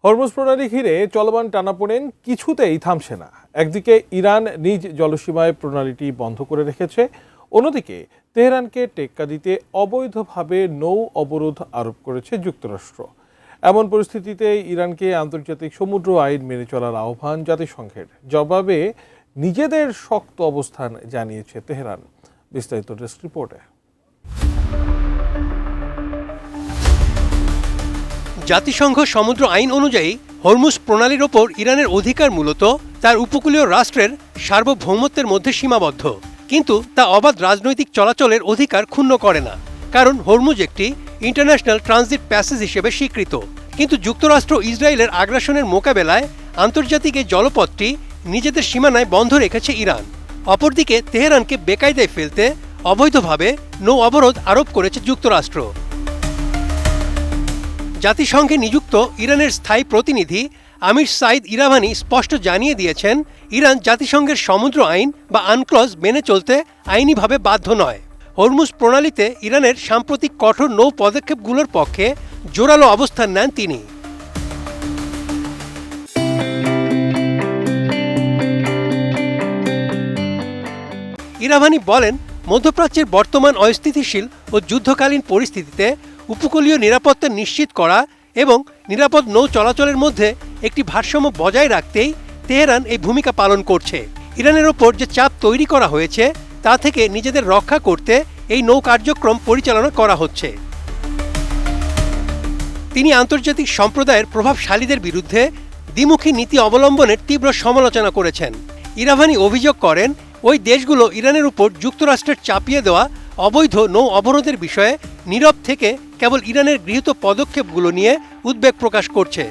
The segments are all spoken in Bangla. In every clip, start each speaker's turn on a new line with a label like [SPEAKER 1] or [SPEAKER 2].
[SPEAKER 1] হরমুজ প্রণালী ঘিরে চলমান টানাপোড়েন কিছুতেই থামছে না। একদিকে ইরান নিজ জলসীমায় প্রণালীটি বন্ধ করে রেখেছে, অন্যদিকে তেহরানকে টেক্কা দিতে অবৈধভাবে নৌ অবরোধ আরোপ করেছে যুক্তরাষ্ট্র। এমন পরিস্থিতিতে ইরানকে আন্তর্জাতিক সমুদ্র আইন মেনে চলার আহ্বান জাতিসংঘের। জবাবে নিজেদের শক্ত অবস্থান জানিয়েছে তেহরান। বিস্তারিত ডেস্ক রিপোর্টে।
[SPEAKER 2] জাতিসংঘ সমুদ্র আইন অনুযায়ী হরমুজ প্রণালীর ওপর ইরানের অধিকার মূলত তার উপকূলীয় রাষ্ট্রের সার্বভৌমত্বের মধ্যে সীমাবদ্ধ, কিন্তু তা অবাধ রাজনৈতিক চলাচলের অধিকার ক্ষুণ্ণ করে না, কারণ হরমুজ একটি ইন্টারন্যাশনাল ট্রানজিট প্যাসেজ হিসেবে স্বীকৃত। কিন্তু যুক্তরাষ্ট্র ইসরায়েলের আগ্রাসনের মোকাবেলায় আন্তর্জাতিক এই জলপথটি নিজেদের সীমানায় বন্ধ রেখেছে ইরান। অপরদিকে তেহরানকে বেকায়দায় ফেলতে অবৈধভাবে নৌ অবরোধ আরোপ করেছে যুক্তরাষ্ট্র। জাতিসংঘে নিযুক্ত ইরানের স্থায়ী প্রতিনিধি আমির সাইদ ইরাভানি স্পষ্ট জানিয়ে দিয়েছেন, ইরান জাতিসংঘের সমুদ্র আইন বা আনক্লজ মেনে চলতে আইনিভাবে বাধ্য নয়। হরমুজ প্রণালীতে ইরানের সাম্প্রতিক কঠোর নৌ পদক্ষেপগুলোর পক্ষে জোরালো অবস্থান নেন তিনি। ইরাভানি বলেন, মধ্যপ্রাচ্যের বর্তমান অস্থিতিশীল ও যুদ্ধকালীন পরিস্থিতিতে উপকূলীয় নিরাপত্তা নিশ্চিত করা এবং নিরাপদ নৌ চলাচলের মধ্যে একটি ভারসাম্য বজায় রাখতেই তেহরান এই ভূমিকা পালন করছে। ইরানের ওপর যে চাপ তৈরি করা হয়েছে তা থেকে নিজেদের রক্ষা করতে এই নৌ কার্যক্রম পরিচালনা করা হচ্ছে। তিনি আন্তর্জাতিক সম্প্রদায়ের প্রভাবশালীদের বিরুদ্ধে দ্বিমুখী নীতি অবলম্বনের তীব্র সমালোচনা করেছেন। ইরাভানি অভিযোগ করেন, ওই দেশগুলো ইরানের উপর যুক্তরাষ্ট্রের চাপিয়ে দেওয়া অবৈধ নৌ অবরোধের বিষয়ে নীরব থেকে কেবল ইরানের গৃহীত পদক্ষেপগুলো নিয়ে উদ্বেগ প্রকাশ করছে।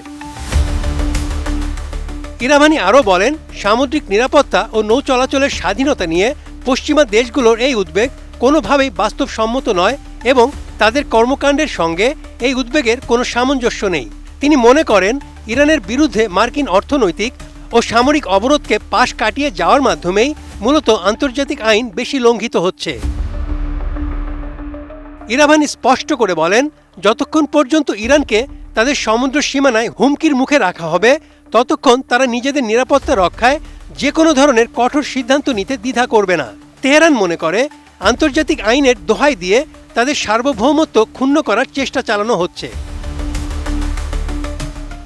[SPEAKER 2] ইরাভানি আরও বলেন, সামুদ্রিক নিরাপত্তা ও নৌ চলাচলের স্বাধীনতা নিয়ে পশ্চিমা দেশগুলোর এই উদ্বেগ কোনোভাবেই বাস্তবসম্মত নয় এবং তাদের কর্মকাণ্ডের সঙ্গে এই উদ্বেগের কোনো সামঞ্জস্য নেই। তিনি মনে করেন, ইরানের বিরুদ্ধে মার্কিন অর্থনৈতিক ও সামরিক অবরোধকে পাশ কাটিয়ে যাওয়ার মাধ্যমেই মূলত আন্তর্জাতিক আইন বেশি লঙ্ঘিত হচ্ছে। ইরাভানি স্পষ্ট করে বলেন, যতক্ষণ পর্যন্ত ইরানকে তাদের সমুদ্র সীমানায় হুমকির মুখে রাখা হবে, ততক্ষণ তারা নিজেদের নিরাপত্তা রক্ষায় যে কোনো ধরনের কঠোর সিদ্ধান্ত নিতে দ্বিধা করবে না। তেহরান মনে করে, আন্তর্জাতিক আইনের দোহাই দিয়ে তাদের সার্বভৌমত্ব ক্ষুণ্ণ করার চেষ্টা চালানো হচ্ছে।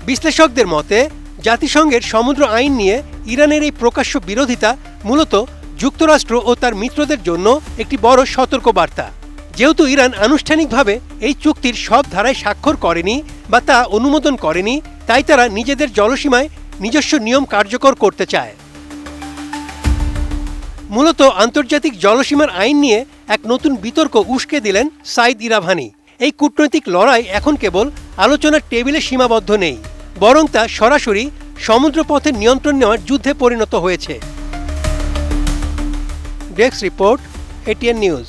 [SPEAKER 2] বিশ্লেষকদের মতে, জাতিসংঘের সমুদ্র আইন নিয়ে ইরানের এই প্রকাশ্য বিরোধিতা মূলত যুক্তরাষ্ট্র ও তার মিত্রদের জন্য একটি বড় সতর্কবার্তা। যেহেতু ইরান আনুষ্ঠানিকভাবে এই চুক্তির সব ধারায় স্বাক্ষর করেনি বা তা অনুমোদন করেনি, তাই তারা নিজেদের জলসীমায় নিজস্ব নিয়ম কার্যকর করতে চায়। মূলত আন্তর্জাতিক জলসীমার আইন নিয়ে এক নতুন বিতর্ক উস্কে দিলেন সাইদ ইরাভানি। এই কূটনৈতিক লড়াই এখন কেবল আলোচনার টেবিলে সীমাবদ্ধ নেই, বরং তা সরাসরি সমুদ্রপথের নিয়ন্ত্রণ নেওয়ার যুদ্ধে পরিণত হয়েছে। Desk report, ATN news.